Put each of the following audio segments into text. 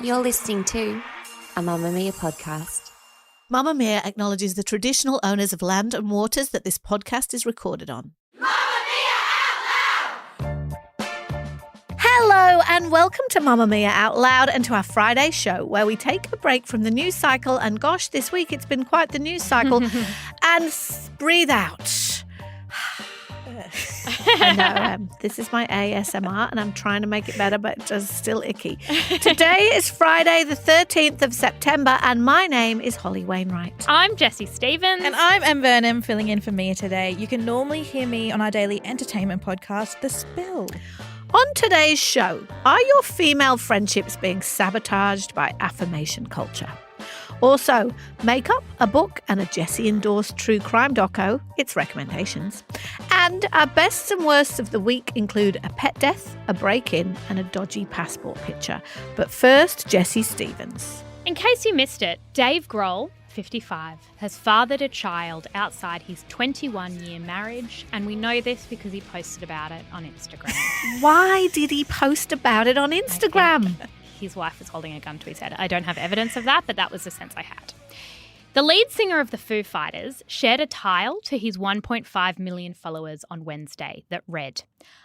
You're listening to a Mamamia podcast. Mamamia acknowledges the traditional owners of land and waters that this podcast is recorded on. Hello and welcome to Mamamia Out Loud and to our Friday show where we take a break from the news cycle and gosh, this week it's been quite the news cycle and breathe out. I know, this is my ASMR and I'm trying to make it better but it's just still icky. Today is Friday the 13th of September and my name is Holly Wainwright. I'm Jessie Stevens. And I'm Vernem, filling in for Mia today. You can normally hear me on our daily entertainment podcast, The Spill. On today's show, are your female friendships being sabotaged by affirmation culture? Also, makeup, a book, and a Jessie-endorsed true crime doco, its recommendations. And our bests and worsts of the week include a pet death, a break-in, and a dodgy passport picture. But first, Jessie Stevens. In case you missed it, Dave Grohl, 55, has fathered a child outside his 21-year marriage, and we know this because he posted about it on Instagram. Why did he post about it on Instagram? His wife was holding a gun to his head. I don't have evidence of that, but that was the sense I had. The lead singer of the Foo Fighters shared a tile to his 1.5 million followers on Wednesday that read,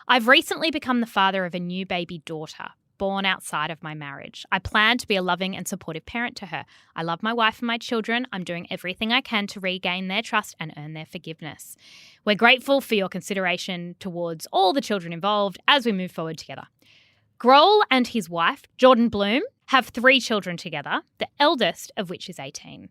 "I've recently become the father of a new baby daughter, born outside of my marriage. I plan to be a loving and supportive parent to her. I love my wife and my children. I'm doing everything I can to regain their trust and earn their forgiveness. We're grateful for your consideration towards all the children involved as we move forward together." Grohl and his wife, Jordan Bloom, have 3 children together, the eldest of which is 18.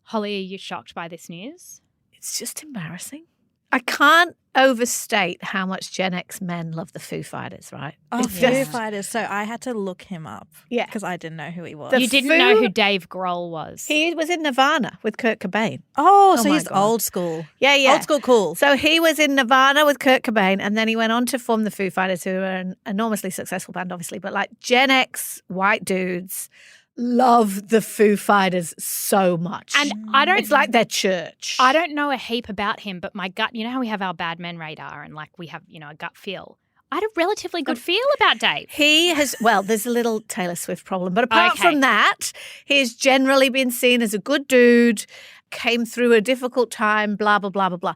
Holly, are you shocked by this news? It's just embarrassing. I can't overstate how much Gen X men love the Foo Fighters, right? Oh, It's Foo just- Fighters. So I had to look him up. Yeah. Because I didn't know who he was. The You didn't Foo- know who Dave Grohl was. He was in Nirvana with Kurt Cobain. oh, Oh so my he's God. old school. Yeah. Old school cool. So he was in Nirvana with Kurt Cobain and then he went on to form the Foo Fighters, who are an enormously successful band, obviously, but like Gen X white dudes love the Foo Fighters so much. And I don't It's like their church. I don't know a heap about him, but my gut, you know how we have our bad men radar and like we have, a gut feel. I had a relatively good feel about Dave. He has, well, there's a little Taylor Swift problem, but apart Okay. from that, he's generally been seen as a good dude, came through a difficult time, blah, blah, blah, blah, blah.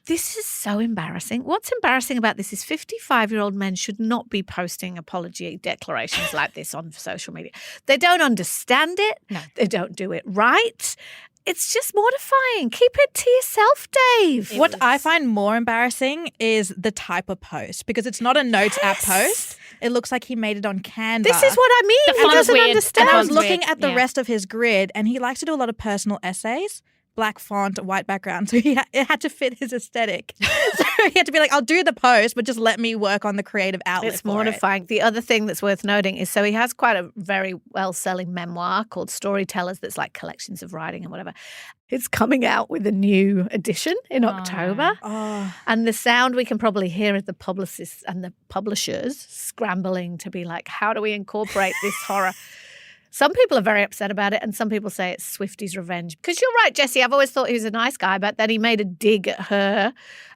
This is so embarrassing. What's embarrassing about this is 55-year-old men should not be posting apology declarations like this on social media. They don't understand it. No. They don't do it right. It's just mortifying. Keep it to yourself, Dave. What I find more embarrassing is the type of post, because it's not a notes app post. It looks like he made it on Canva. This is what I mean. The He font's doesn't weird. understand. And I was Sounds looking weird. at the Yeah. rest of his grid, and he likes to do a lot of personal essays. Black font, white background. So it had to fit his aesthetic. So he had to be like, I'll do the post, but just let me work on the creative outlet. It's for it. mortifying. The other thing that's worth noting is so he has quite a very well-selling memoir called Storytellers that's like collections of writing and whatever. It's coming out with a new edition in October. Oh, And the sound we can probably hear is the publicists and the publishers scrambling to be like, how do we incorporate this horror? Some people are very upset about it and some people say it's Swifty's revenge. Because you're right, Jessie, I've always thought he was a nice guy, but then he made a dig at her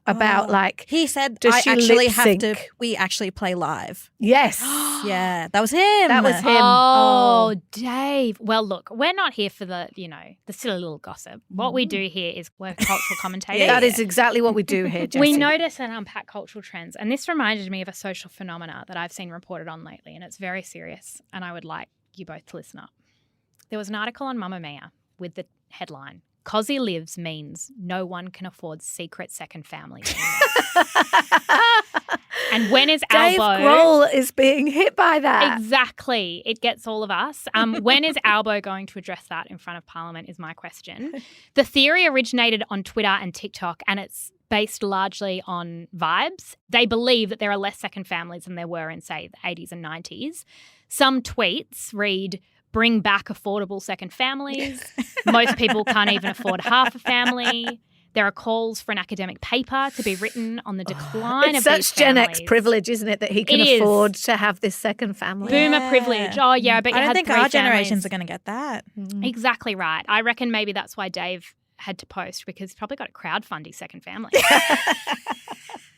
about he said, does I she actually lip have to, sync? we actually play live. yes. Yeah, that was him. That was him. Oh, Dave. Well, look, we're not here for the silly little gossip. What we do here is we're cultural commentators. That is exactly what we do here, Jessie. We notice and unpack cultural trends. And this reminded me of a social phenomena that I've seen reported on lately, and it's very serious. And I would like you both to listen up. There was an article on Mamamia with the headline, "Cozzy lives means no one can afford secret second families anymore." And when is Dave Albo... Grohl is being hit by that. Exactly. It gets all of us. When is Albo going to address that in front of Parliament is my question. The theory originated on Twitter and TikTok, and it's based largely on vibes. They believe that there are less second families than there were in, say, the 80s and 90s. Some tweets read, "Bring back affordable second families." Most people can't even afford half a family. There are calls for an academic paper to be written on the decline It's of these such Gen X families. privilege, isn't it, that he can It is. afford to have this second family. Boomer Yeah. privilege. Oh, yeah, but you I don't had think 3 our generations families. are going to get that. Exactly right. I reckon maybe that's why Dave had to post, because he's probably got to crowdfund his second family.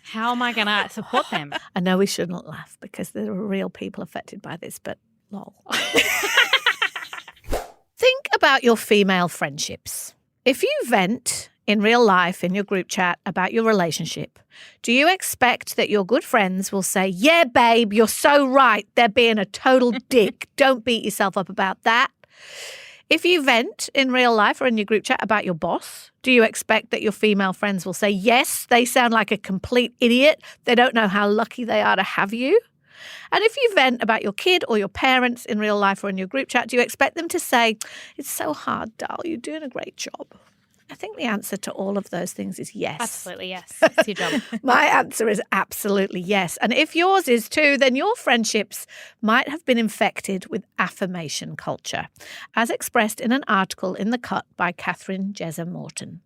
How am I going to support them? I know we shouldn't laugh because there are real people affected by this, but Lol. Think about your female friendships. If you vent in real life in your group chat about your relationship, do you expect that your good friends will say, yeah, babe, you're so right. They're being a total dick. Don't beat yourself up about that. If you vent in real life or in your group chat about your boss, do you expect that your female friends will say, yes, they sound like a complete idiot. They don't know how lucky they are to have you? And if you vent about your kid or your parents in real life or in your group chat, do you expect them to say, it's so hard, doll, you're doing a great job? I think the answer to all of those things is yes. Absolutely, yes. It's your job. My answer is absolutely yes. And if yours is too, then your friendships might have been infected with affirmation culture, as expressed in an article in The Cut by Catherine Jezza-Morton.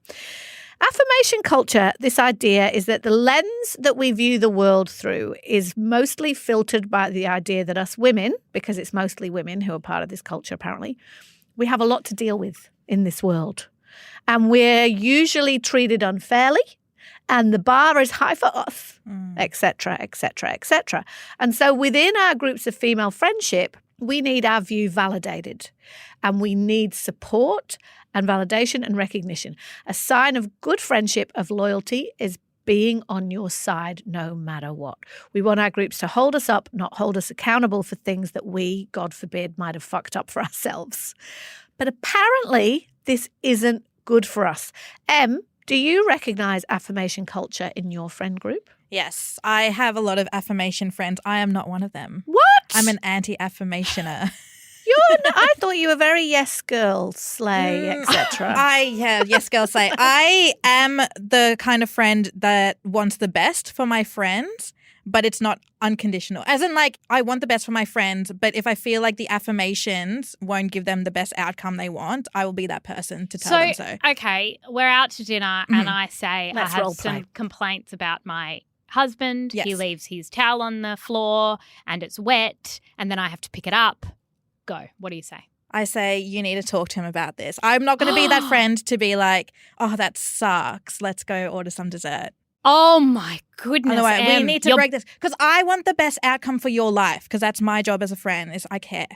Affirmation culture, this idea is that the lens that we view the world through is mostly filtered by the idea that us women, because it's mostly women who are part of this culture apparently, we have a lot to deal with in this world. And we're usually treated unfairly, and the bar is high for us, etc., etc., etc. And so within our groups of female friendship, we need our view validated, and we need support and validation and recognition. A sign of good friendship, of loyalty, is being on your side no matter what. We want our groups to hold us up, not hold us accountable for things that we, God forbid, might have fucked up for ourselves. But apparently this isn't good for us. Em, do you recognise affirmation culture in your friend group? Yes, I have a lot of affirmation friends. I am not one of them. What? I'm an anti-affirmationer. I thought you were very yes girl, slay, etc. Yes girl, slay. I am the kind of friend that wants the best for my friends, but it's not unconditional. As in, like, I want the best for my friends, but if I feel like the affirmations won't give them the best outcome they want, I will be that person to tell them so. Okay, we're out to dinner and I say Let's I have role some play. complaints about my husband. Yes. He leaves his towel on the floor and it's wet, and then I have to pick it up. Go. What do you say? I say, you need to talk to him about this. I'm not going to be that friend to be like, oh, that sucks. Let's go order some dessert. Oh my goodness. Otherwise, we Em, need to you're- break this. Because I want the best outcome for your life, because that's my job as a friend, is I care.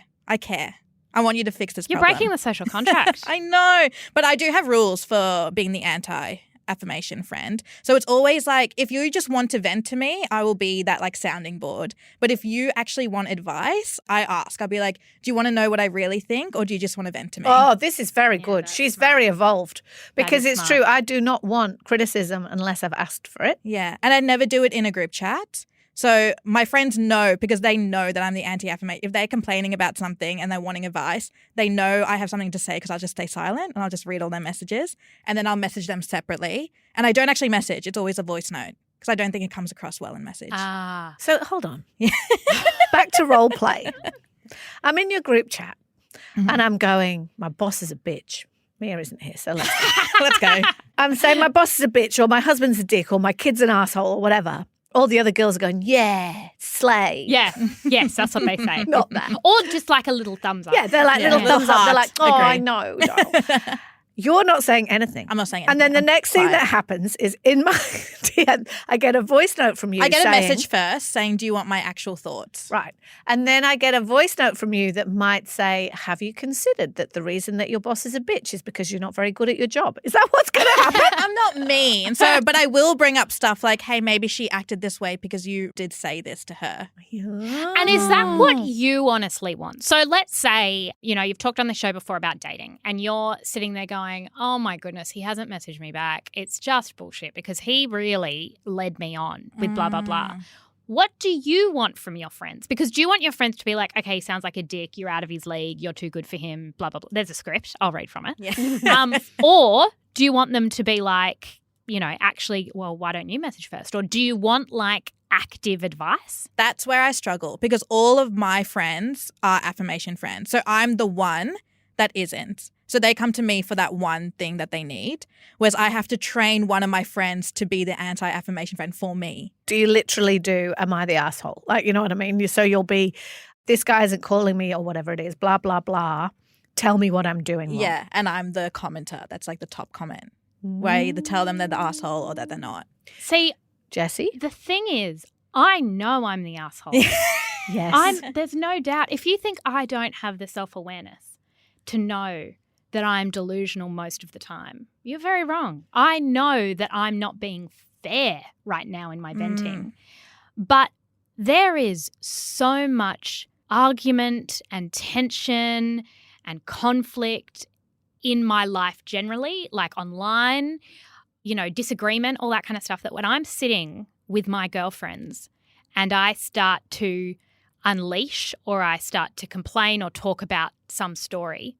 I want you to fix this You're problem. breaking the social contract. I know. But I do have rules for being the anti-affirmation friend. So it's always like, if you just want to vent to me, I will be that like sounding board. But if you actually want advice, I ask. I'll be like, do you want to know what I really think, or do you just want to vent to me? Oh, this is very good. that's She's smart. very evolved, because is it's smart. true. I do not want criticism unless I've asked for it. Yeah. And I never do it in a group chat. So my friends know, because they know that I'm the anti-affirmation. If they're complaining about something and they're wanting advice, they know I have something to say, because I'll just stay silent and I'll just read all their messages, and then I'll message them separately. And I don't actually message. It's always a voice note, because I don't think it comes across well in message. So hold on. Back to role play. I'm in your group chat and I'm going, my boss is a bitch. Mia isn't here, so let's go. I'm saying my boss is a bitch, or my husband's a dick, or my kid's an asshole, or whatever. All the other girls are going, yeah, slay. Yeah. Yes, that's what they say. Not that. Or just like a little thumbs up. Yeah, they're like little Little thumbs up. They're like, heart. oh, Agree. I know. darling." You're not saying anything. I'm not saying And then the anything. next thing quiet. that happens is in my DM, I get a voice note from you I get a saying- message first saying, do you want my actual thoughts? Right. And then I get a voice note from you that might say, have you considered that the reason that your boss is a bitch is because you're not very good at your job? Is that what's going to happen? I'm not mean. So, but I will bring up stuff like, hey, maybe she acted this way because you did say this to her. And is that what you honestly want? So let's say, you've talked on the show before about dating, and you're sitting there going, oh my goodness, he hasn't messaged me back. It's just bullshit, because he really led me on with blah, blah, blah. What do you want from your friends? Because do you want your friends to be like, okay, he sounds like a dick, you're out of his league, you're too good for him, blah, blah, blah. There's a script. I'll read from it. Yeah. Or do you want them to be like, actually, well, why don't you message first? Or do you want like active advice? That's where I struggle, because all of my friends are affirmation friends. So I'm the one that isn't. So they come to me for that one thing that they need, whereas I have to train one of my friends to be the anti-affirmation friend for me. Do you literally do, am I the asshole? Like, you know what I mean? So you'll be, this guy isn't calling me or whatever it is, blah, blah, blah. Tell me what I'm doing wrong. Yeah, and I'm the commenter. That's like the top comment, where I either tell them they're the asshole or that they're not. See, Jessie? the thing is, I know I'm the asshole. Yes. There's no doubt. If you think I don't have the self-awareness to know that I'm delusional most of the time, you're very wrong. I know that I'm not being fair right now in my venting. But there is so much argument and tension and conflict in my life generally, like online, disagreement, all that kind of stuff, that when I'm sitting with my girlfriends and I start to unleash or I start to complain or talk about some story,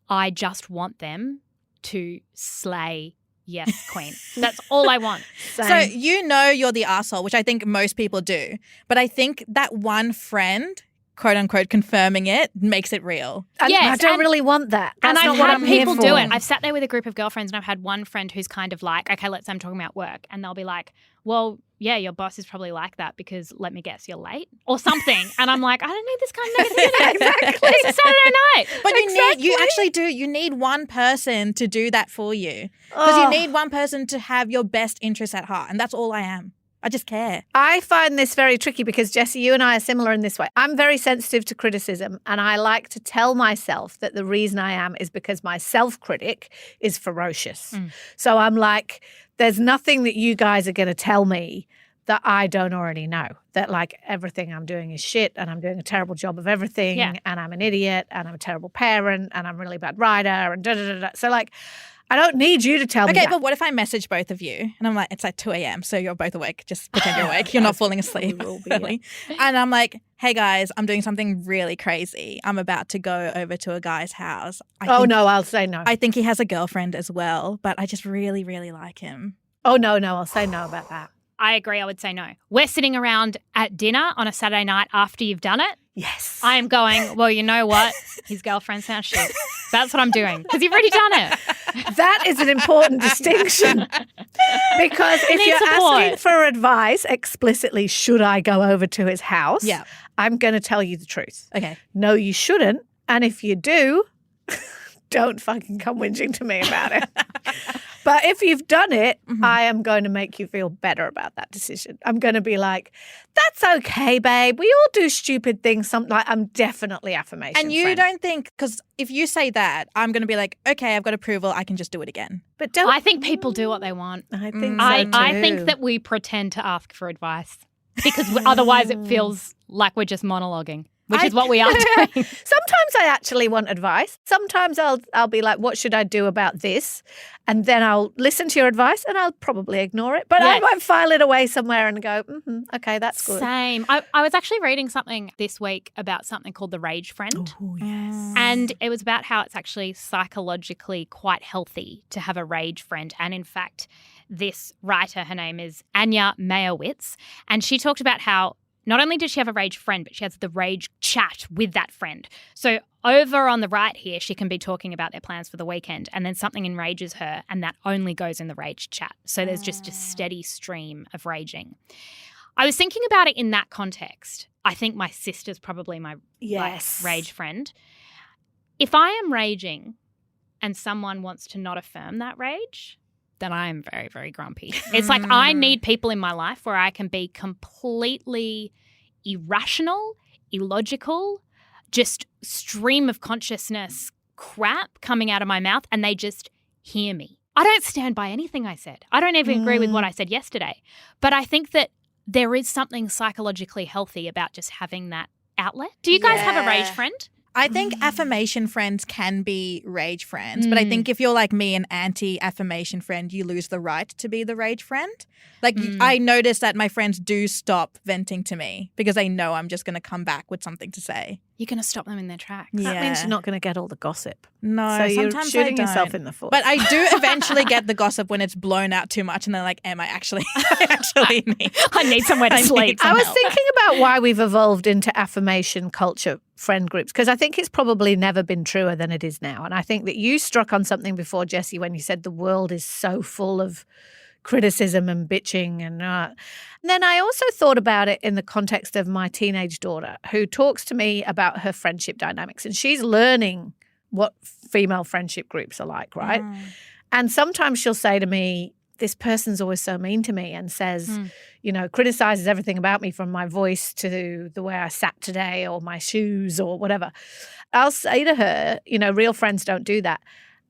I just want them to slay. Yes, queen. That's all I want. So you're the asshole, which I think most people do. But I think that one friend, quote unquote, confirming it makes it real. I don't really want that. And That's I've not what had I'm here people for. do it. I've sat there with a group of girlfriends and I've had one friend who's kind of like, okay, let's say I'm talking about work. And they'll be like, well, yeah, your boss is probably like that because let me guess, you're late or something. And I'm like, I don't need this kind of negativity. Exactly. It's a Saturday night. But you actually do. You need one person to do that for you. Because you need one person to have your best interests at heart. And that's all I am. I just care. I find this very tricky because, Jessie, you and I are similar in this way. I'm very sensitive to criticism, and I like to tell myself that the reason I am is because my self-critic is ferocious. So I'm like, there's nothing that you guys are going to tell me that I don't already know, that like everything I'm doing is shit and I'm doing a terrible job of everything and I'm an idiot and I'm a terrible parent and I'm a really bad writer and da-da-da-da. So like, I don't need you to tell me that. Okay, but what if I message both of you and I'm like, it's like 2 a.m, so you're both awake. Just pretend you're awake. You're not falling asleep. Early. And I'm like, hey guys, I'm doing something really crazy. I'm about to go over to a guy's house. No, I'll say no. I think he has a girlfriend as well, but I just really, really like him. Oh, no, I'll say no about that. I agree. I would say no. We're sitting around at dinner on a Saturday night after you've done it. Yes. I am going, well, you know what? His girlfriend sounds shit. That's what I'm doing because you've already done it. That is an important distinction because if you're asking for advice explicitly, should I go over to his house? Yeah. I'm going to tell you the truth. Okay. No, you shouldn't. And if you do, don't fucking come whinging to me about it. But if you've done it, I am going to make you feel better about that decision. I'm going to be like, that's okay, babe. We all do stupid things. I'm definitely affirmation And you friend. don't think, because if you say that, I'm going to be like, okay, I've got approval. I can just do it again. But don't. I think people do what they want. I think so I too. think that we pretend to ask for advice because otherwise it feels like we're just monologuing. Which is what we are doing. Sometimes I actually want advice. Sometimes I'll be like, what should I do about this? And then I'll listen to your advice and I'll probably ignore it. But I might file it away somewhere and go, okay, that's good. Same. I was actually reading something this week about something called the rage friend. Oh, yes. And it was about how it's actually psychologically quite healthy to have a rage friend. And in fact, this writer, her name is Anya Meyerowitz, and she talked about how not only does she have a rage friend, but she has the rage chat with that friend. So over on the right here, she can be talking about their plans for the weekend and then something enrages her and that only goes in the rage chat. So there's just a steady stream of raging. I was thinking about it in that context. I think my sister's probably my rage friend. If I am raging and someone wants to not affirm that rage, then I am very, very grumpy. It's like I need people in my life where I can be completely irrational, illogical, just stream of consciousness crap coming out of my mouth and they just hear me. I don't stand by anything I said. I don't even agree with what I said yesterday. But I think that there is something psychologically healthy about just having that outlet. Do you guys have a rage friend? I think affirmation friends can be rage friends, but I think if you're like me, an anti-affirmation friend, you lose the right to be the rage friend. Like I notice that my friends do stop venting to me because they know I'm just going to come back with something to say. You're going to stop them in their tracks. That means you're not going to get all the gossip. No, so you're sometimes shooting I don't. yourself in the foot. But I do eventually get the gossip when it's blown out too much and they're like, I actually need I need somewhere to sleep. I was thinking about why we've evolved into affirmation culture friend groups because I think it's probably never been truer than it is now. And I think that you struck on something before, Jessie, when you said the world is so full of criticism and bitching. And then I also thought about it in the context of my teenage daughter who talks to me about her friendship dynamics. And she's learning what female friendship groups are like, right? And sometimes she'll say to me this person's always so mean to me and says, criticizes everything about me from my voice to the way I sat today or my shoes or whatever. I'll say to her, real friends don't do that.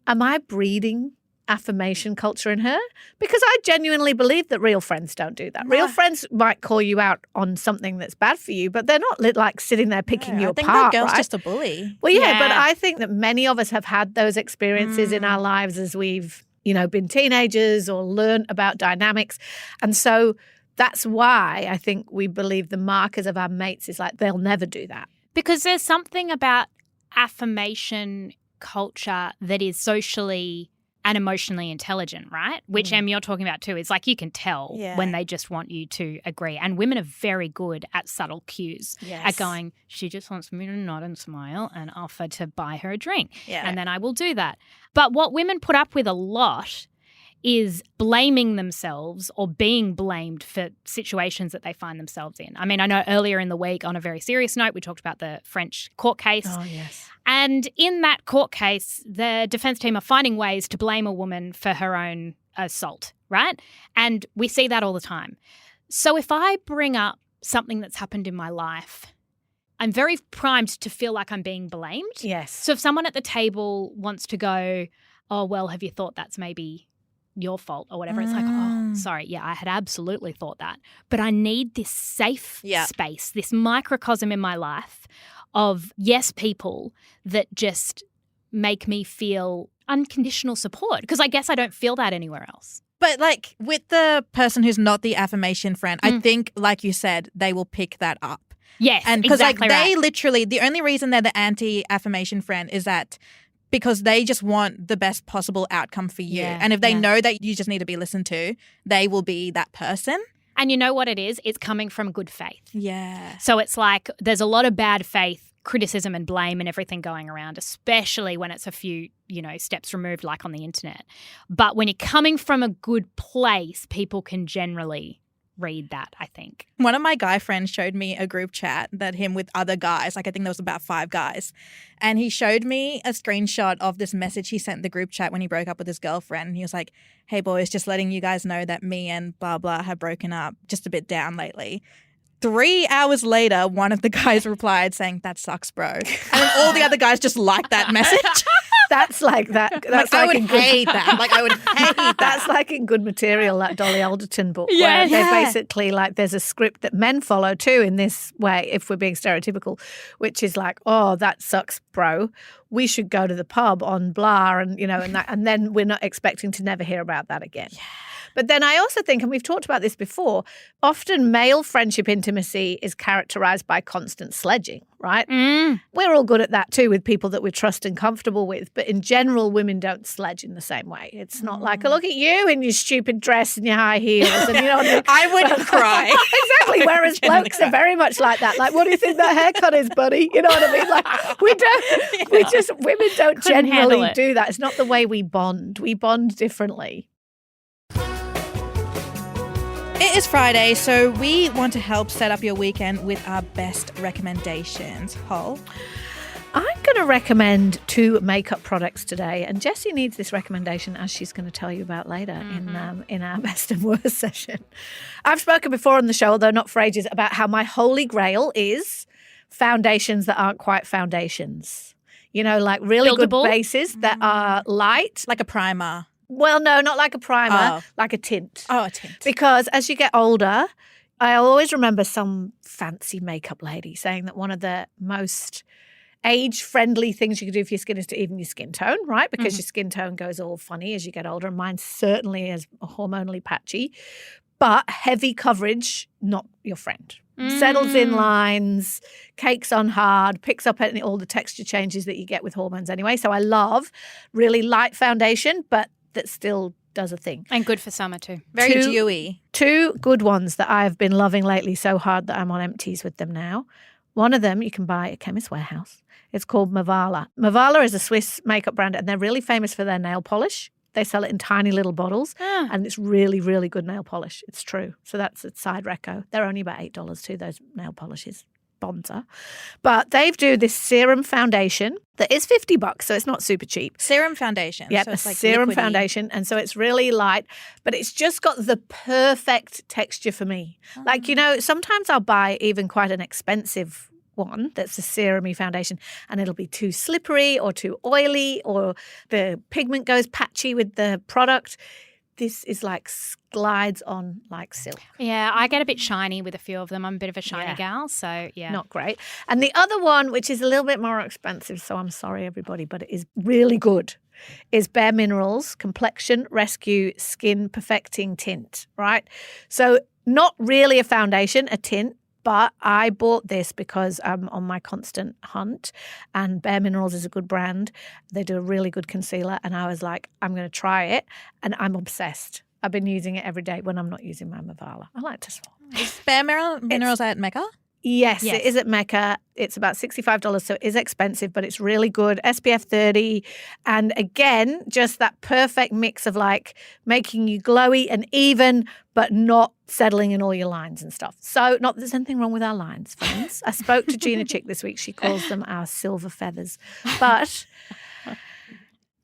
Am I breeding affirmation culture in her? Because I genuinely believe that real friends don't do that. Real friends might call you out on something that's bad for you, but they're not like sitting there picking you apart. I think that girl's just a bully. Well, yeah, but I think that many of us have had those experiences in our lives as we've been teenagers or learned about dynamics. And so that's why I think we believe the markers of our mates is like they'll never do that. Because there's something about affirmation culture that is socially and emotionally intelligent, right? Which, Em, you're talking about too. It's like you can tell when they just want you to agree. And women are very good at subtle cues, at going, she just wants me to nod and smile and offer to buy her a drink. Yeah. And then I will do that. But what women put up with a lot is blaming themselves or being blamed for situations that they find themselves in. I mean, I know earlier in the week, on a very serious note, we talked about the French court case. Oh, yes. And in that court case, the defense team are finding ways to blame a woman for her own assault, right? And we see that all the time. So if I bring up something that's happened in my life, I'm very primed to feel like I'm being blamed. Yes. So if someone at the table wants to go, oh, well, have you thought that's maybe your fault or whatever, it's like, oh, sorry, yeah, I had absolutely thought that. But I need this safe space, this microcosm in my life of yes people that just make me feel unconditional support, because I guess I don't feel that anywhere else. But like with the person who's not the affirmation friend, I think, like you said, they will pick that up. Yes, and because exactly they literally, the only reason they're the anti-affirmation friend is that because they just want the best possible outcome for you. Yeah, and if they know that you just need to be listened to, they will be that person. And you know what it is? It's coming from good faith. Yeah. So it's like there's a lot of bad faith, criticism and blame and everything going around, especially when it's a few, steps removed like on the internet. But when you're coming from a good place, people can generally read that, I think. One of my guy friends showed me a group chat that him with other guys, like I think there was about 5 guys, and he showed me a screenshot of this message he sent the group chat when he broke up with his girlfriend, and he was like, hey boys, just letting you guys know that me and blah blah have broken up, just a bit down lately. 3 hours later, one of the guys replied saying, that sucks, bro. And then all the other guys just liked that message. That's like that. That's I would hate that. Like I would hate that. That's like in Good Material, that Dolly Alderton book, where they basically like there's a script that men follow too in this way, if we're being stereotypical, which is like, oh, that sucks, bro. We should go to the pub on blah, and then we're not expecting to never hear about that again. Yeah. But then I also think, and we've talked about this before, often male friendship intimacy is characterized by constant sledging, right? We're all good at that too with people that we trust and comfortable with. But in general, women don't sledge in the same way. It's not like, look at you in your stupid dress and your high heels. And you know what I mean? I wouldn't cry. Exactly. Whereas blokes are very much like that. Like, what do you think that haircut is, buddy? You know what I mean? Like, women don't generally do that. It's not the way we bond. We bond differently. It is Friday, so we want to help set up your weekend with our best recommendations. Hol? I'm going to recommend 2 makeup products today, and Jessie needs this recommendation, as she's going to tell you about later in our best and worst session. I've spoken before on the show, although not for ages, about how my holy grail is foundations that aren't quite foundations. Like really Buildable? Good bases that are light. Like a primer. Well, no, not like a primer, like a tint. Oh, a tint. Because as you get older, I always remember some fancy makeup lady saying that one of the most age-friendly things you can do for your skin is to even your skin tone, right? Because your skin tone goes all funny as you get older, and mine certainly is hormonally patchy. But heavy coverage, not your friend. Settles in lines, cakes on hard, picks up all the texture changes that you get with hormones anyway. So I love really light foundation, but that still does a thing. And good for summer too. Very dewy. 2 good ones that I've been loving lately so hard that I'm on empties with them now. One of them you can buy at Chemist Warehouse. It's called Mavala. Mavala is a Swiss makeup brand, and they're really famous for their nail polish. They sell it in tiny little bottles, and it's really, really good nail polish. It's true. So that's a side reco. They're only about $8 too, those nail polishes. sponsor. But they do this serum foundation that is $50, so it's not super cheap. Serum foundation. Yeah, so it's like serum liquidy. foundation. And so it's really light, but it's just got the perfect texture for me. Like, you know, sometimes I'll buy even quite an expensive one that's a serum-y foundation and it'll be too slippery or too oily or the pigment goes patchy with the product. This is like glides on like silk. Yeah, I get a bit shiny with a few of them. I'm a bit of a shiny Yeah. gal, so yeah. Not great. And the other one, which is a little bit more expensive, so I'm sorry, everybody, but it is really good, is Bare Minerals Complexion Rescue Skin Perfecting Tint, right? So not really a foundation, a tint, but I bought this because I'm on my constant hunt and Bare Minerals is a good brand. They do a really good concealer and I was like, I'm going to try it and I'm obsessed. I've been using it every day when I'm not using my Mavala. I like to swap. Is Bare Minerals at Mecca? Yes, it is at Mecca. It's about $65, so it is expensive, but it's really good. SPF 30. And again, just that perfect mix of like making you glowy and even, but not settling in all your lines and stuff. So not that there's anything wrong with our lines, friends. I spoke to Gina Chick this week. She calls them our silver feathers. But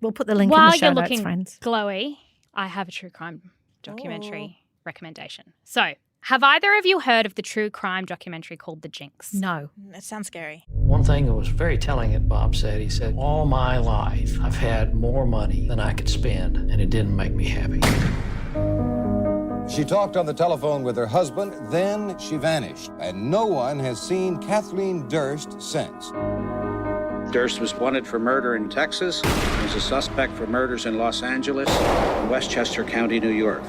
we'll put the link in the show notes, While you're friends. looking glowy, I have a true crime documentary recommendation. So, have either of you heard of the true crime documentary called The Jinx? No. It sounds scary. One thing that was very telling that Bob said, he said, all my life I've had more money than I could spend, and it didn't make me happy. She talked on the telephone with her husband, then she vanished, and no one has seen Kathleen Durst since. Durst was wanted for murder in Texas. He's a suspect for murders in Los Angeles and Westchester County, New York.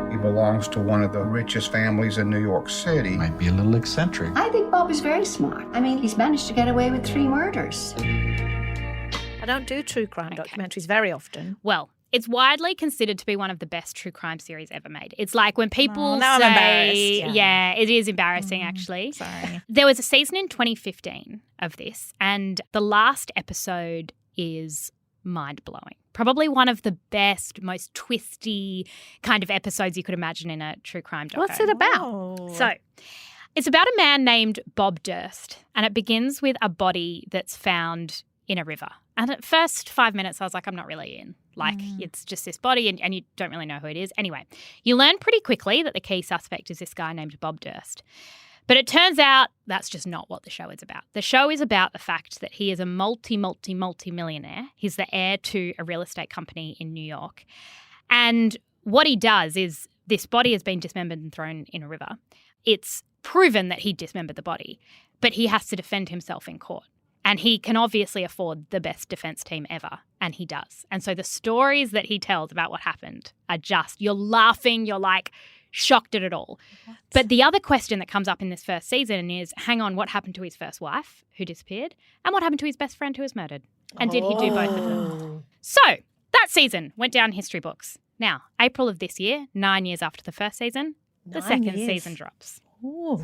He belongs to one of the richest families in New York City. Might be a little eccentric. I think Bob is very smart. I mean, he's managed to get away with 3 murders. I don't do true crime documentaries very often. Well, it's widely considered to be one of the best true crime series ever made. It's like when people now I'm say, embarrassed. yeah, it is embarrassing actually. Sorry. There was a season in 2015 of this, and the last episode is mind-blowing. Probably one of the best, most twisty kind of episodes you could imagine in a true crime doco. What's it about? Oh. So, it's about a man named Bob Durst, and it begins with a body that's found in a river. And at first 5 minutes, I was like, I'm not really in. Like, it's just this body and you don't really know who it is. Anyway, you learn pretty quickly that the key suspect is this guy named Bob Durst. But it turns out that's just not what the show is about. The show is about the fact that he is a multi-millionaire. He's the heir to a real estate company in New York. And what he does is this body has been dismembered and thrown in a river. It's proven that he dismembered the body, but he has to defend himself in court. And he can obviously afford the best defense team ever, and he does. And so the stories that he tells about what happened are just, you're laughing, you're like shocked at it all. What? But the other question that comes up in this first season is, hang on, what happened to his first wife who disappeared? And what happened to his best friend who was murdered? And did he do both of them? So that season went down in history books. Now, April of this year, 9 years after the first season, the second season drops. Ooh.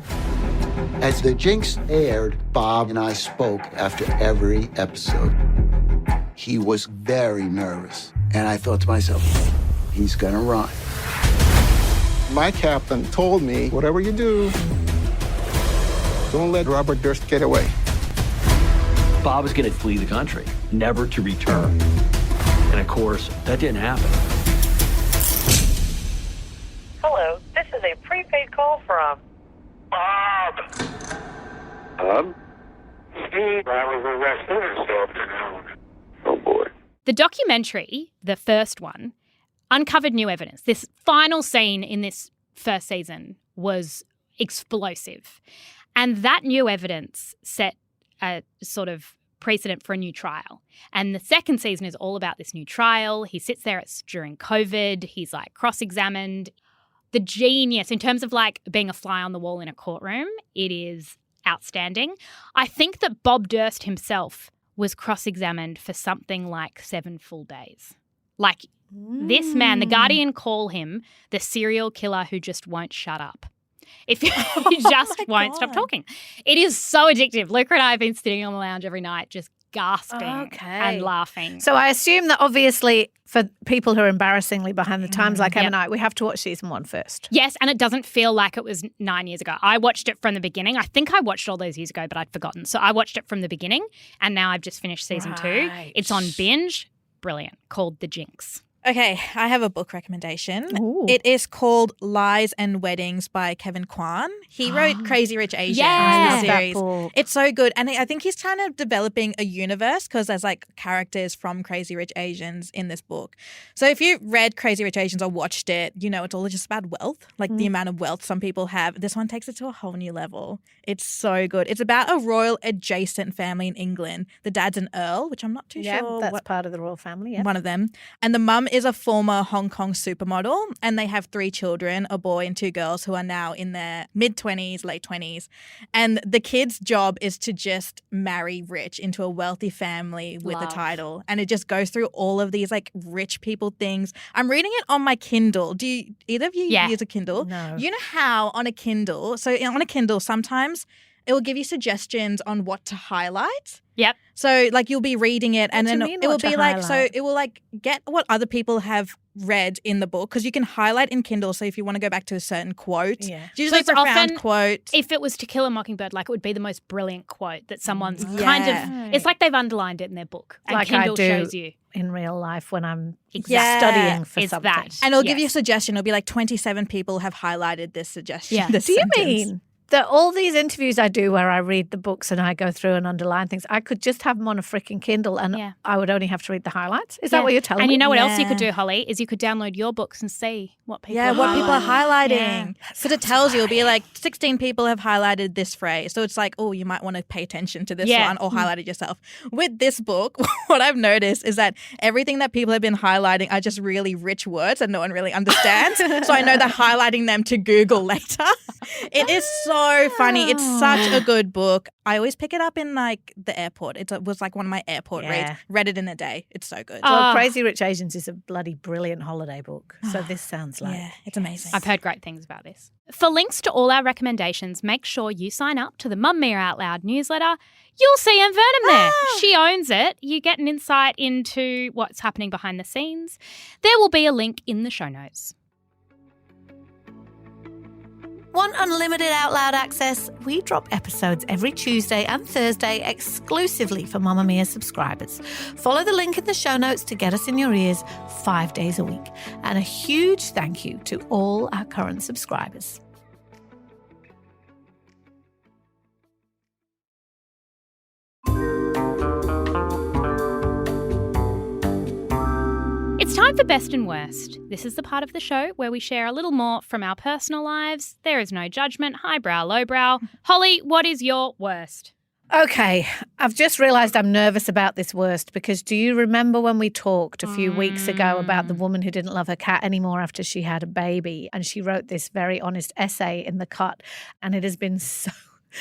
As The Jinx aired, Bob and I spoke after every episode. He was very nervous, and I thought to myself, he's gonna run. My captain told me, whatever you do, don't let Robert Durst get away. Bob is going to flee the country, never to return. And of course, that didn't happen. Hello, this is a prepaid call from Bob. Bob? I was arrested this afternoon. Oh, boy. The documentary, the first one, uncovered new evidence. This final scene in this first season was explosive. And that new evidence set a sort of precedent for a new trial. And the second season is all about this new trial. He sits there, it's during COVID. He's like cross-examined. The genius, in terms of like being a fly on the wall in a courtroom, it is outstanding. I think that Bob Durst himself was cross-examined for something like 7 full days. Like this man, the Guardian call him the serial killer who just won't shut up. if you just won't stop talking. It is so addictive. Luca and I have been sitting on the lounge every night just gasping and laughing. So I assume that obviously for people who are embarrassingly behind the times like Em and I, we have to watch season 1 first. Yes, and it doesn't feel like it was 9 years ago. I watched it from the beginning. I think I watched all those years ago, but I'd forgotten. So I watched it from the beginning, and now I've just finished season 2. It's on binge. Brilliant. Called The Jinx. Okay, I have a book recommendation. Ooh. It is called Lies and Weddings by Kevin Kwan. He wrote Crazy Rich Asians, Yeah. the series. It's so good. And I think he's kind of developing a universe because there's like characters from Crazy Rich Asians in this book. So if you read Crazy Rich Asians or watched it, you know it's all just about wealth, like the amount of wealth some people have. This one takes it to a whole new level. It's so good. It's about a royal adjacent family in England. The dad's an earl, which I'm not too sure. That's part of the royal family, yeah. One of them. And the mum is a former Hong Kong supermodel, and they have 3 children, a boy and 2 girls who are now in their mid-20s, late 20s. And the kid's job is to just marry rich into a wealthy family with a title. And it just goes through all of these like rich people things. I'm reading it on my Kindle. Do either of you use a Kindle? No. You know how on a Kindle, sometimes it will give you suggestions on what to highlight. Yep. So like you'll be reading it and then it will be like, so it will like get what other people have read in the book because you can highlight in Kindle. So if you want to go back to a certain quote, usually so it's a profound often, quote. If it was To Kill a Mockingbird, like it would be the most brilliant quote that someone's kind of, it's like they've underlined it in their book. And like Kindle I do shows you. in real life when I'm studying for something. That. And it'll give you a suggestion. It'll be like 27 people have highlighted this suggestion. Yeah. This Do you sentence. mean that all these interviews I do where I read the books and I go through and underline things, I could just have them on a freaking Kindle and I would only have to read the highlights? Is that what you're telling me? And you know what else you could do, Holly, is you could download your books and see what people are what people are highlighting. Yeah. Because it tells you, it'll be like 16 people have highlighted this phrase. So it's like, oh, you might want to pay attention to this one or highlight it yourself. With this book, what I've noticed is that everything that people have been highlighting are just really rich words that no one really understands. So I know they're highlighting them to Google later. It is so funny. It's such a good book. I always pick it up in like the airport. It was like one of my airport reads. Read it in a day. It's so good. Well, Crazy Rich Asians is a bloody brilliant holiday book. So this sounds like... Yeah, it's amazing. I've heard great things about this. For links to all our recommendations, make sure you sign up to the Mamamia Out Loud newsletter. You'll see Em Vernem there. She owns it. You get an insight into what's happening behind the scenes. There will be a link in the show notes. Want unlimited Out Loud access? We drop episodes every Tuesday and Thursday exclusively for Mamamia subscribers. Follow the link in the show notes to get us in your ears 5 days a week. And a huge thank you to all our current subscribers. It's time for Best and Worst. This is the part of the show where we share a little more from our personal lives. There is no judgment, highbrow, lowbrow. Holly, what is your worst? Okay, I've just realised I'm nervous about this worst because do you remember when we talked a few weeks ago about the woman who didn't love her cat anymore after she had a baby? And she wrote this very honest essay in The Cut, and it has been so...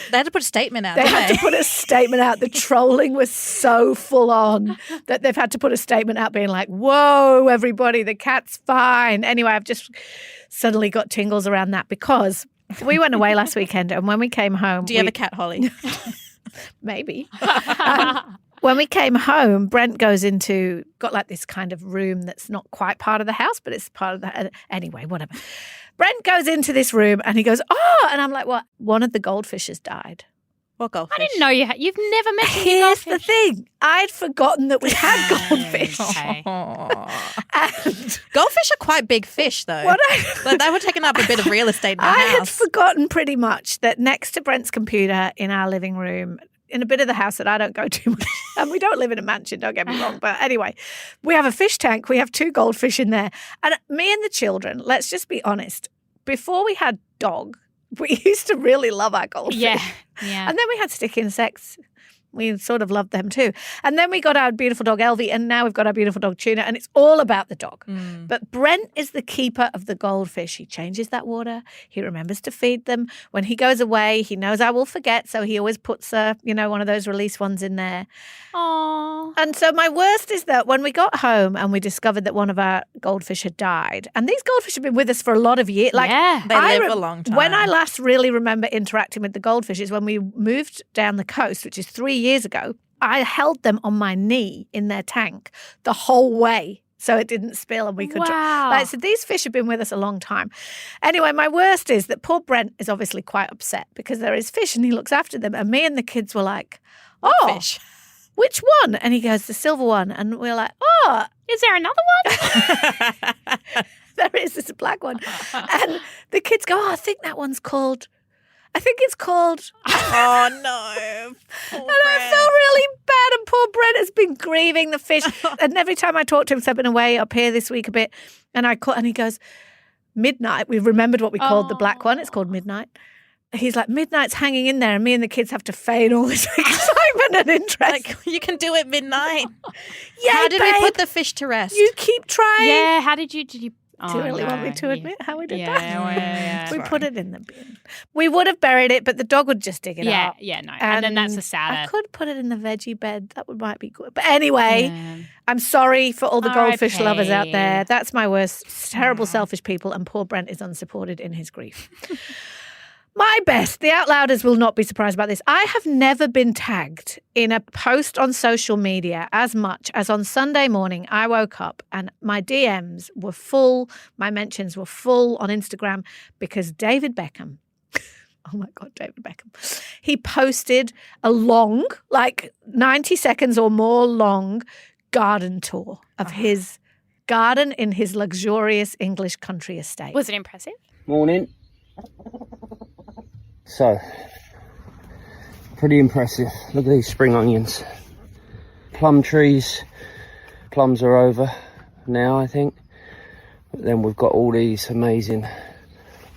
They had to put a statement out. They had to put a statement out. The trolling was so full on that they've had to put a statement out being like, whoa, everybody, the cat's fine. Anyway, I've just suddenly got tingles around that because we went away last weekend and when we came home... Do you have a cat, Holly? Maybe. When we came home, Brent got like this kind of room that's not quite part of the house, but it's part of the... Anyway, whatever. Brent goes into this room and he goes, oh, and I'm like, what? One of the goldfishes died. What goldfish? I didn't know you've never mentioned your Here's goldfish. the thing. I'd forgotten that we had goldfish. Okay. And goldfish are quite big fish, though. Like, they were taking up a bit of real estate in the I house. had forgotten pretty much that next to Brent's computer in our living room, in a bit of the house that I don't go too much, and we don't live in a mansion, don't get me wrong, but anyway, we have a fish tank, we have 2 goldfish in there, and me and the children, let's just be honest, before we had dog, we used to really love our goldfish. Yeah. And then we had stick insects, We sort of loved them too. And then we got our beautiful dog Elvie, and now we've got our beautiful dog Tuna, and it's all about the dog. But Brent is the keeper of the goldfish. He changes that water. He remembers to feed them. When he goes away, he knows I will forget, so he always puts one of those release ones in there. Aww. And so my worst is that when we got home and we discovered that one of our goldfish had died, and these goldfish have been with us for a lot of years. Like, They live a long time. When I last really remember interacting with the goldfish is when we moved down the coast, which is 3 years ago. I held them on my knee in their tank the whole way so it didn't spill and we could so these fish have been with us a long time. Anyway, my worst is that poor Brent is obviously quite upset because there is fish and he looks after them, and me and the kids were like, fish? Which one? And he goes, the silver one. And we're like, oh, is there another one? There is. It's a black one. And the kids go, I think it's called. Oh, no. And I felt really bad, and poor Brent has been grieving the fish. And every time I talk to him, so I've been away up here this week a bit, and and he goes, Midnight. We've remembered what we called the black one. It's called Midnight. He's like, Midnight's hanging in there, and me and the kids have to feign all this excitement and interest. Like, you can do it midnight. Yeah, How did we put the fish to rest? You keep trying. Yeah, how did you... Do you really want me to admit how we did that? Yeah, we put it in the bin. We would have buried it, but the dog would just dig it up. Yeah, no. And then that's a sadder. I could put it in the veggie bed. That might be good. But anyway, I'm sorry for all the goldfish lovers out there. That's my worst. Terrible, selfish people, and poor Brent is unsupported in his grief. My best. The Outlouders will not be surprised about this. I have never been tagged in a post on social media as much as on Sunday morning. I woke up and my DMs were full, my mentions were full on Instagram because David Beckham, oh my God, David Beckham, he posted a long, like 90 seconds or more long garden tour of his garden in his luxurious English country estate. Was it impressive? Morning. So, pretty impressive. Look at these spring onions. Plum trees. Plums are over now, I think. But then we've got all these amazing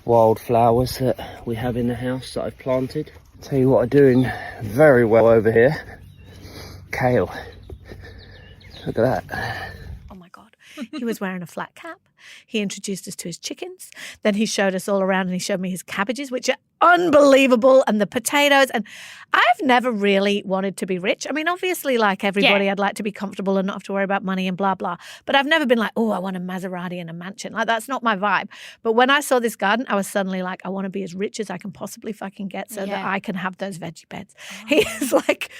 wildflowers that we have in the house that I've planted. Tell you what are doing very well over here. Kale. Look at that. Oh my God. He was wearing a flat cap. He introduced us to his chickens. Then he showed us all around and he showed me his cabbages, which are unbelievable, and the potatoes. And I've never really wanted to be rich. I mean, obviously, like everybody, I'd like to be comfortable and not have to worry about money and blah, blah. But I've never been like, oh, I want a Maserati and a mansion. Like, that's not my vibe. But when I saw this garden, I was suddenly like, I want to be as rich as I can possibly fucking get so that I can have those veggie beds. He is like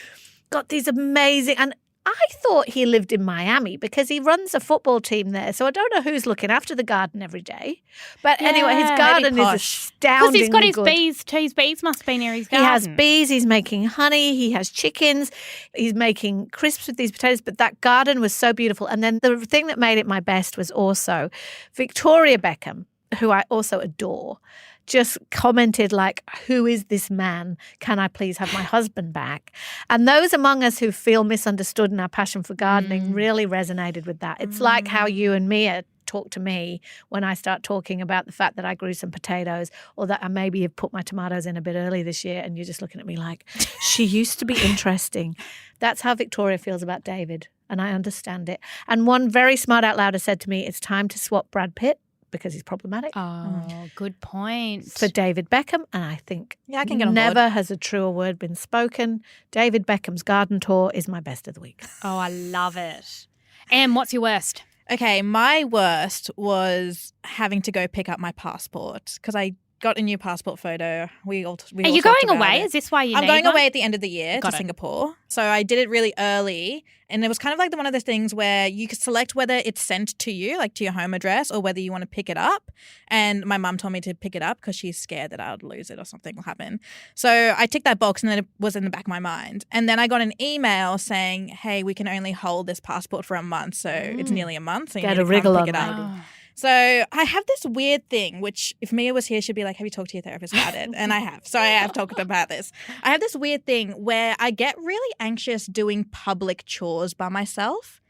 got these amazing, and I thought he lived in Miami because he runs a football team there. So I don't know who's looking after the garden every day. But anyway, his garden is astoundingly Because he's got his good. bees too. His bees must be near his garden. He has bees. He's making honey. He has chickens. He's making crisps with these potatoes. But that garden was so beautiful. And then the thing that made it my best was also Victoria Beckham, who I also adore, just commented like, who is this man? Can I please have my husband back? And those among us who feel misunderstood in our passion for gardening really resonated with that. It's like how you and Mia talk to me when I start talking about the fact that I grew some potatoes, or that I maybe have put my tomatoes in a bit early this year, and you're just looking at me like, she used to be interesting. That's how Victoria feels about David, and I understand it. And one very smart out louder said to me, it's time to swap Brad Pitt, because he's problematic. Oh, good point. For David Beckham, and I think I can get on never board. has a truer word been spoken. David Beckham's garden tour is my best of the week. Oh, I love it. Em, what's your worst? Okay, my worst was having to go pick up my passport because I got a new passport photo. Are you going away? Is this why you need I'm going one? away at the end of the year to Singapore. So I did it really early, and it was kind of like one of those things where you could select whether it's sent to you, like to your home address, or whether you want to pick it up. And my mum told me to pick it up because she's scared that I would lose it or something will happen. So I ticked that box, and then it was in the back of my mind. And then I got an email saying, hey, we can only hold this passport for a month. So it's nearly a month. So you Get need a to wriggle come on pick it up. that. So I have this weird thing, which if Mia was here, she'd be like, have you talked to your therapist about it? And I have. So I have talked about this. I have this weird thing where I get really anxious doing public chores by myself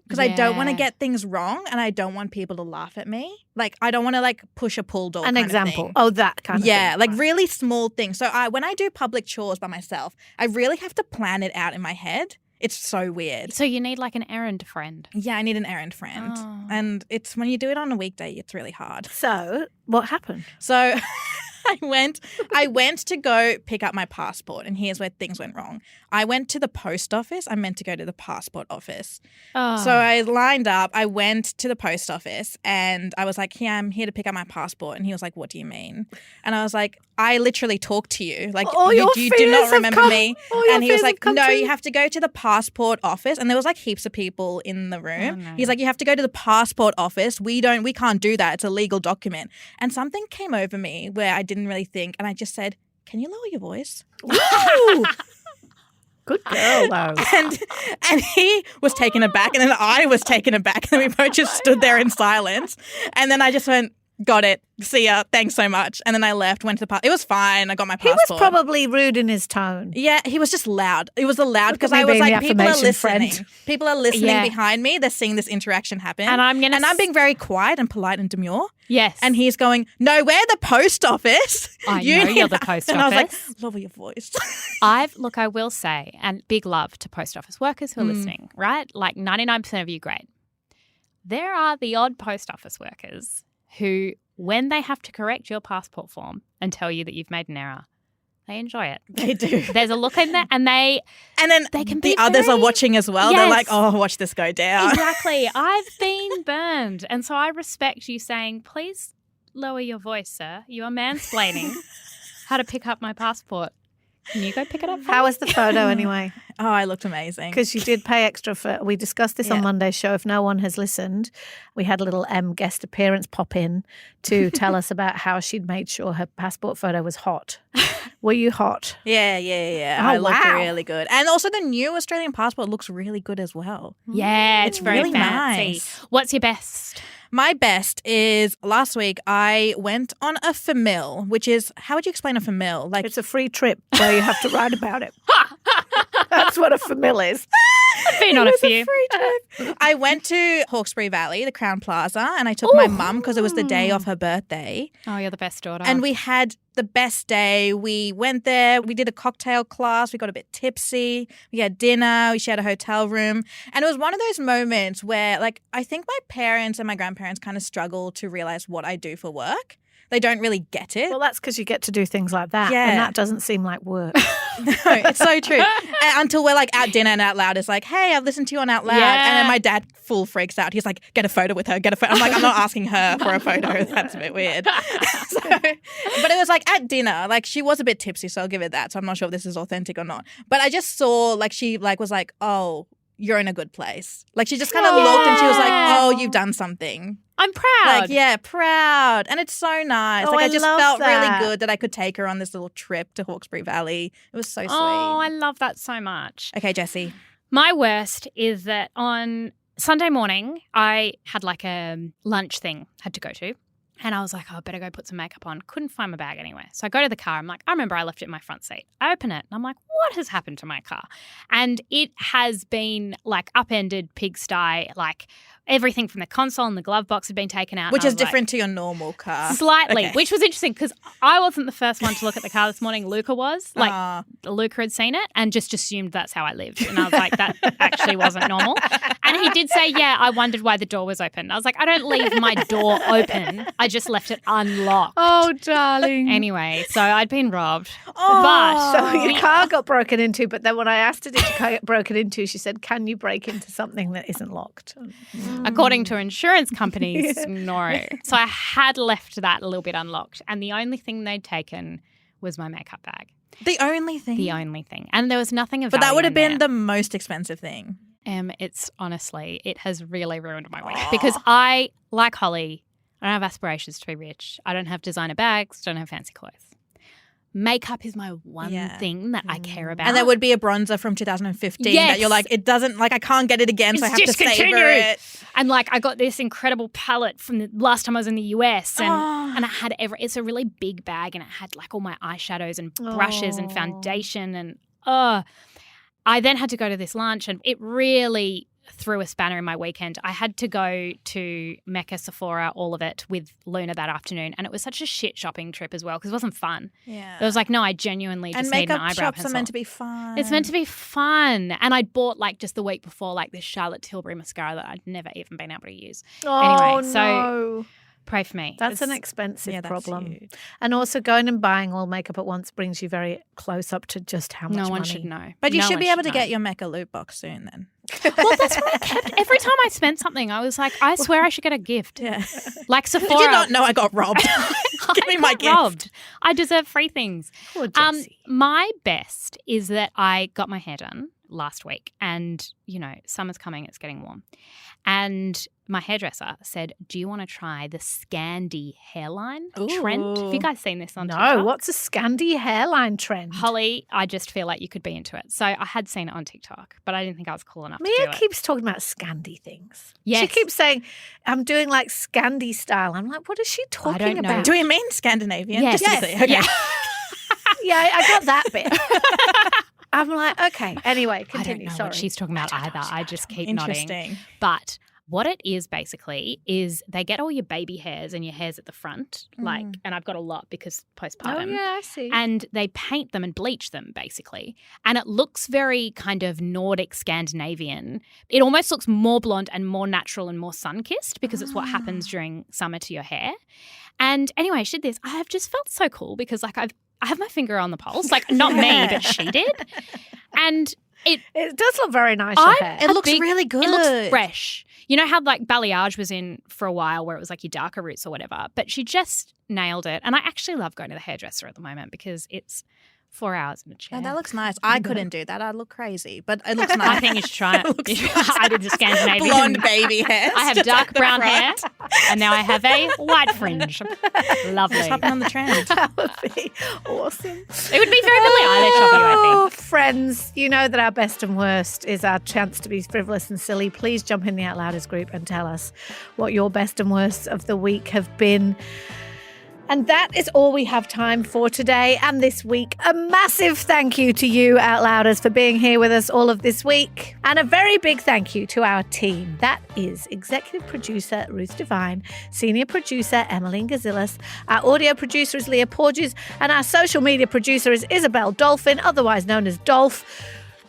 because I don't want to get things wrong and I don't want people to laugh at me. Like, I don't want to like push a pull door. An kind example. Of thing. Oh, that kind of thing. Yeah, like really small things. So when I do public chores by myself, I really have to plan it out in my head. It's so weird. So you need like an errand friend. Yeah, I need an errand friend. Oh. And it's when you do it on a weekday, it's really hard. So what happened? So I went to go pick up my passport, and here's where things went wrong. I went to the post office. I meant to go to the passport office. Oh. So I lined up. I went to the post office, and I was like, yeah, I'm here to pick up my passport. And he was like, what do you mean? And I was like, I literally talked to you. Like, you do not remember me. And he was like, no, you have to go to the passport office. And there was like heaps of people in the room. Oh, no. He's like, you have to go to the passport office. We can't do that. It's a legal document. And something came over me where I didn't really think. And I just said, can you lower your voice? Ooh. Good girl, though. And he was taken aback, and then I was taken aback, and then we both just stood there in silence. And then I just went, got it. See ya. Thanks so much. And then I left, went to the passport. It was fine. I got my passport. He was probably rude in his tone. Yeah, he was just loud. It was loud because I was like, people are listening. Friend. People are listening behind me. They're seeing this interaction happen. And I'm being very quiet and polite and demure. Yes. And he's going, no, we're the post office. I know you're the post and office. I was like, lower your voice. I will say, and big love to post office workers who are listening, right? Like 99% of you, great. There are the odd post office workers who, when they have to correct your passport form and tell you that you've made an error, they enjoy it. They do. There's a look in there, and then they can be others are watching as well. Yes. They're like, oh, watch this go down. Exactly. I've been burned. And so I respect you saying, please lower your voice, sir. You are mansplaining how to pick up my passport. Can you go pick it up for How me? was the photo anyway? Oh, I looked amazing. Because you did pay extra for, we discussed this on Monday's show. If no one has listened, we had a little guest appearance pop in to tell us about how she'd made sure her passport photo was hot. Were you hot? Yeah. Oh, I looked wow. really good. And also the new Australian passport looks really good as well. Yeah, it's very really fancy. Nice. What's your best? My best is last week I went on a famil, which is, how would you explain a famil? Like, It's a free trip where you have to write about it. That's what a famil is. I've been on a few. I went to Hawkesbury Valley, the Crown Plaza, and I took my mum because it was the day of her birthday. Oh, you're the best daughter. And we had the best day. We went there. We did a cocktail class. We got a bit tipsy. We had dinner. We shared a hotel room. And it was one of those moments where, like, I think my parents and my grandparents kind of struggle to realize what I do for work. They don't really get it. Well, that's because you get to do things like that. Yeah. And that doesn't seem like work. No, it's so true. Until we're like at dinner and Out Loud is like, hey, I've listened to you on Out Loud. Yeah. And then my dad full freaks out. He's like, get a photo with her, get a photo. I'm like, I'm not asking her for a photo. That's a bit weird. But it was like at dinner, like she was a bit tipsy, so I'll give it that. So I'm not sure if this is authentic or not. But I just saw like she like was like, oh, you're in a good place. Like she just kind of looked and she was like, oh, you've done something. I'm proud. Like, yeah, proud. And it's so nice. Oh, like, I I just love felt that. really good that I could take her on this little trip to Hawkesbury Valley. It was so sweet. Oh, I love that so much. Okay, Jessie. My worst is that on Sunday morning, I had like a lunch thing I had to go to. And I was like, oh, I better go put some makeup on. Couldn't find my bag anywhere. So I go to the car. I'm like, I remember I left it in my front seat. I open it and I'm like, what has happened to my car? And it has been like upended, pigsty, like everything from the console and the glove box had been taken out. Which is like, different to your normal car. Slightly, Okay. which was interesting because I wasn't the first one to look at the car this morning. Luca was. Like, Luca had seen it and just assumed that's how I lived. And I was like, that actually wasn't normal. And he did say, yeah, I wondered why the door was open. I was like, I don't leave my door open. I just left it unlocked. Oh, darling. Anyway, so I'd been robbed. Oh. But So your car got broken into, but then when I asked her, did you get broken into, she said, can you break into something that isn't locked? according to insurance companies, no. So I had left that a little bit unlocked. And the only thing they'd taken was my makeup bag. The only thing? The only thing. And there was nothing of But that value would have in been there. the most expensive thing. It's honestly, it has really ruined my week because I, like Holly, I don't have aspirations to be rich. I don't have designer bags, don't have fancy clothes. Makeup is my one thing that I care about. And there would be a bronzer from 2015 that you're like, it doesn't, like I can't get it again, so I have to savor it. And like I got this incredible palette from the last time I was in the US and it had it's a really big bag and it had like all my eyeshadows and brushes and foundation and I then had to go to this lunch and it really threw a spanner in my weekend. I had to go to Mecca, Sephora, all of it with Luna that afternoon, and it was such a shit shopping trip as well because it wasn't fun. Yeah. It was like, no, I genuinely just need an eyebrow pencil. And makeup shops are meant to be fun. It's meant to be fun. And I'd bought like just the week before like this Charlotte Tilbury mascara that I'd never even been able to use. Oh, anyway, no. Pray for me. That's an expensive that's problem. huge. And also going and buying all makeup at once brings you very close up to just how much No money. one should know. But you No should one be able to should get know. your Mecca loot box soon then. Well, that's what I kept. Every time I spent something, I was like, I swear I should get a gift. Yeah. Like Sephora. Did you not know I got robbed? Give me my gift. Robbed. I deserve free things. Poor Jessie. My best is that I got my hair done last week and, summer's coming, it's getting warm. And my hairdresser said, do you want to try the Scandi hairline trend? Have you guys seen this on TikTok? No, what's a Scandi hairline trend? Holly, I just feel like you could be into it. So I had seen it on TikTok, but I didn't think I was cool enough to do Mia it. keeps talking about Scandi things. Yes. She keeps saying, I'm doing like Scandi style. I'm like, what is she talking don't know. about? Do we mean Scandinavian? Yes. Just to see. Okay. Yeah. Yeah, I got that bit. I'm like, okay. Anyway, I don't continue. know Sorry. what she's talking about either. I just keep nodding. Interesting. But what it is basically is they get all your baby hairs and your hairs at the front, and I've got a lot because postpartum. Oh, yeah, I see. And they paint them and bleach them basically. And it looks very kind of Nordic Scandinavian. It almost looks more blonde and more natural and more sun-kissed because it's what happens during summer to your hair. And anyway, I did this. I have just felt so cool because I have my finger on the pulse. Like, not me, but she did. And it does look very nice, your hair. It looks really good. It looks fresh. You know how like balayage was in for a while where it was like your darker roots or whatever, but she just nailed it. And I actually love going to the hairdresser at the moment because it's 4 hours in a chair. Oh, that looks nice. I couldn't do that. I'd look crazy, but it looks nice. I think you should try it. I did the Scandinavian. Blonde baby hair. I have dark brown hair and now I have a white fringe. Lovely. Just hopping on the trend. That would be awesome. It would be very Billie Eilish of you, I think. Friends, you know that our best and worst is our chance to be frivolous and silly. Please jump in the Out Louders group and tell us what your best and worst of the week have been. And that is all we have time for today and this week. A massive thank you to you, Out Louders, for being here with us all of this week. And a very big thank you to our team. That is executive producer Ruth Devine, senior producer Emeline Gazilas, our audio producer is Leah Porges, and our social media producer is Isabel Dolphin, otherwise known as Dolph.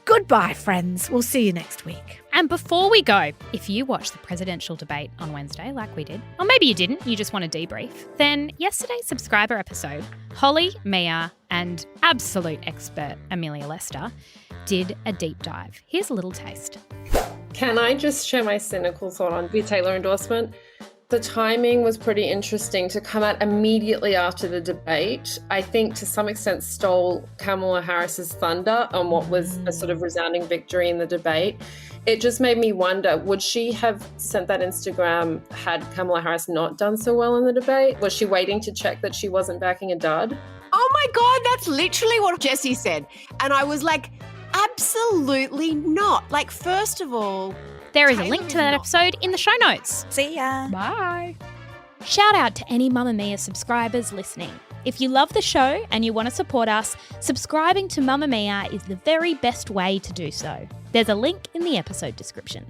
Goodbye, friends. We'll see you next week. And before we go, if you watched the presidential debate on Wednesday, like we did, or maybe you didn't, you just want a debrief, then yesterday's subscriber episode, Holly, Mia, and absolute expert Amelia Lester did a deep dive. Here's a little taste. Can I just share my cynical thought on the Taylor endorsement? The timing was pretty interesting to come out immediately after the debate. I think to some extent stole Kamala Harris's thunder on what was a sort of resounding victory in the debate. It just made me wonder, would she have sent that Instagram had Kamala Harris not done so well in the debate? Was she waiting to check that she wasn't backing a dud? Oh my God, that's literally what Jessie said. And I was like, absolutely not. Like, first of all, there is a link to that episode in the show notes. See ya. Bye. Shout out to any Mamamia subscribers listening. If you love the show and you want to support us, subscribing to Mamamia is the very best way to do so. There's a link in the episode description.